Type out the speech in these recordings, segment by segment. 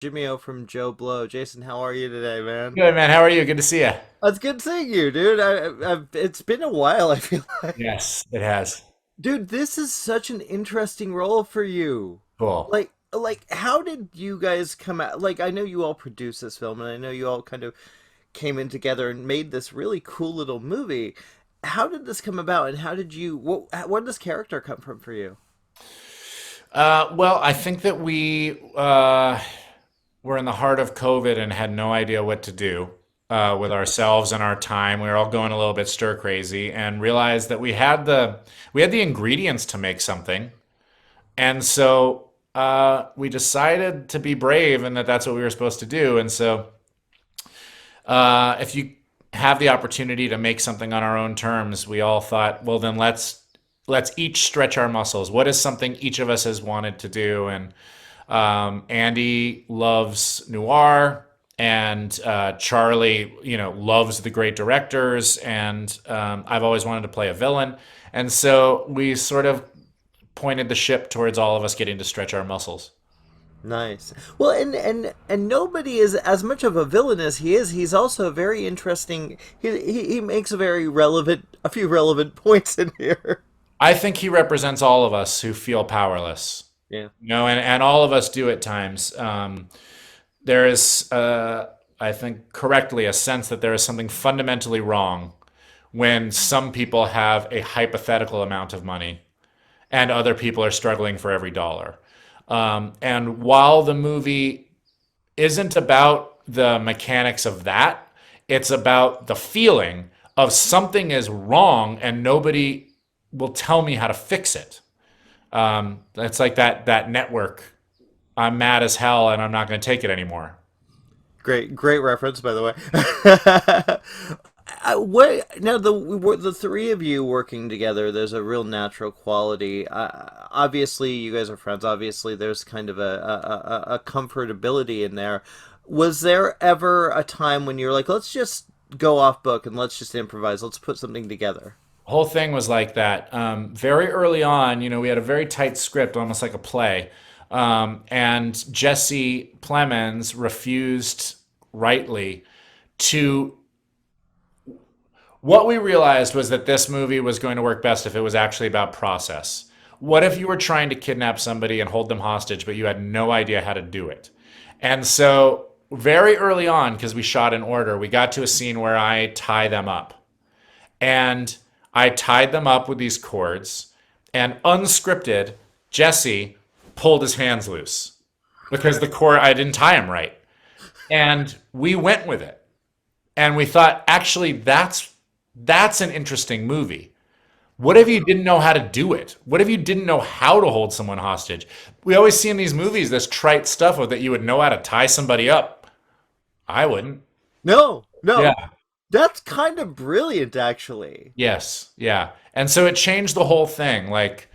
Jimmy O from JoBlo. Jason, how are you today, man? Good, man. How are you? Good to see you. It's good seeing you, dude. It's been a while, I feel like. Yes, it has. Dude, this is such an interesting role for you. Cool. How did you guys come out? Like, I know you all produced this film, and I know you all kind of came in together and made this really cool little movie. How did this come about, and how did you? Where did this character come from for you? Well, I think that we were in the heart of COVID and had no idea what to do with ourselves and our time. We were all going a little bit stir crazy and realized that we had the ingredients to make something, and so we decided to be brave and that that's what we were supposed to do. And so if you have the opportunity to make something on our own terms, we all thought, well, then let's each stretch our muscles. What is something each of us has wanted to do? And Andy loves noir, and Charlie, loves the great directors, and I've always wanted to play a villain. And so we sort of pointed the ship towards all of us getting to stretch our muscles. Nice. Well, and nobody is as much of a villain as he is. He's also very interesting. He makes a few relevant points in here. I think he represents all of us who feel powerless. Yeah. And all of us do at times. There is, I think, correctly, a sense that there is something fundamentally wrong when some people have a hypothetical amount of money and other people are struggling for every dollar. And while the movie isn't about the mechanics of that, it's about the feeling of something is wrong and nobody will tell me how to fix it. It's like that network. I'm mad as hell and I'm not going to take it anymore. Great reference, by the way. What now? The three of you working together, there's a real natural quality. Obviously, you guys are friends. Obviously, there's kind of a comfortability in there. Was there ever a time when you're like, let's just go off book and let's just improvise. Let's put something together. Whole thing was like that. Very early on, we had a very tight script, almost like a play. And Jesse Plemons refused rightly to. What we realized was that this movie was going to work best if it was actually about process. What if you were trying to kidnap somebody and hold them hostage, but you had no idea how to do it? And so, very early on, because we shot in order, we got to a scene where I tie them up. And I tied them up with these cords, and unscripted, Jesse pulled his hands loose because the cord, I didn't tie him right. And we went with it. And we thought, actually, that's an interesting movie. What if you didn't know how to do it? What if you didn't know how to hold someone hostage? We always see in these movies this trite stuff of that you would know how to tie somebody up. I wouldn't. No, no, Yeah. that's kind of brilliant, actually. Yes. Yeah. And so it changed the whole thing. Like,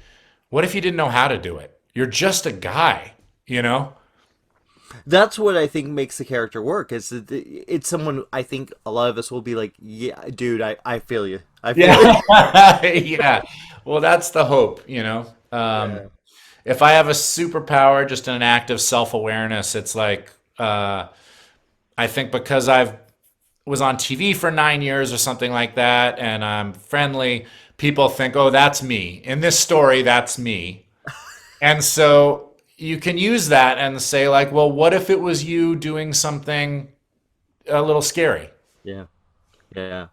what if you didn't know how to do it? You're just a guy, you know? That's what I think makes the character work. Is that it's someone I think a lot of us will be like, yeah, dude, I feel you. I feel you. Yeah. Yeah. Well, that's the hope. Yeah. If I have a superpower, just an act of self-awareness, it's like, I think because I've was on TV for 9 years or something like that, and I'm friendly, people think, oh, that's me. In this story, that's me. And so you can use that and say, like, well, what if it was you doing something a little scary? Yeah. Yeah.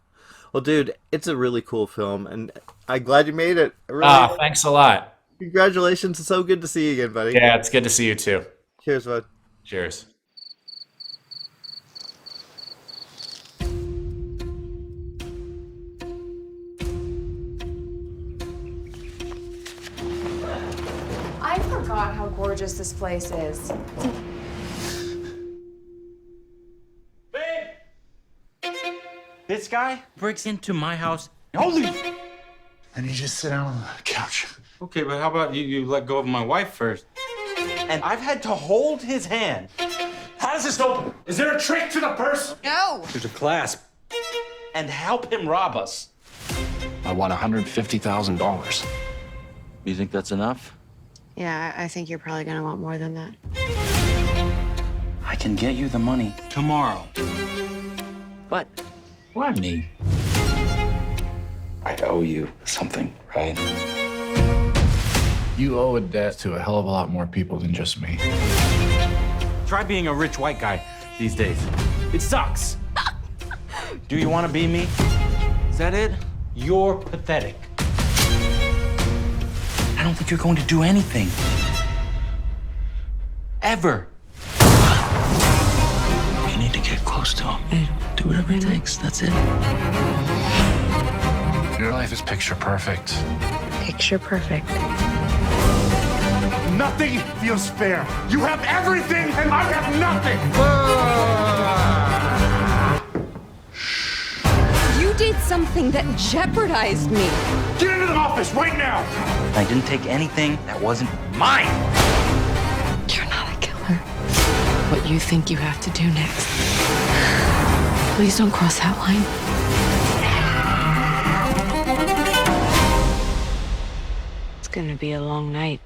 Well, dude, it's a really cool film, and I'm glad you made it. Ah, thanks a lot. Congratulations. It's so good to see you again, buddy. Yeah, it's good to see you too. Cheers, bud. Cheers. I forgot how gorgeous this place is. This guy breaks into my house. Holy! And you just sit down on the couch. Okay, but how about you let go of my wife first? And I've had to hold his hand. How does this open? Is there a trick to the purse? No! There's a clasp. And help him rob us. I want $150,000. You think that's enough? Yeah, I think you're probably gonna want more than that. I can get you the money tomorrow. What? Why me? I owe you something, right? You owe a debt to a hell of a lot more people than just me. Try being a rich white guy these days. It sucks. Do you want to be me? Is that it? You're pathetic. I don't think you're going to do anything. Ever. You need to get close to him. Do whatever it takes. That's it. Your life is picture perfect. Picture perfect. Nothing feels fair. You have everything, and I have nothing. You did something that jeopardized me. Get into the office right now. I didn't take anything that wasn't mine. You're not a killer. What you think you have to do next. Please don't cross that line. It's gonna be a long night.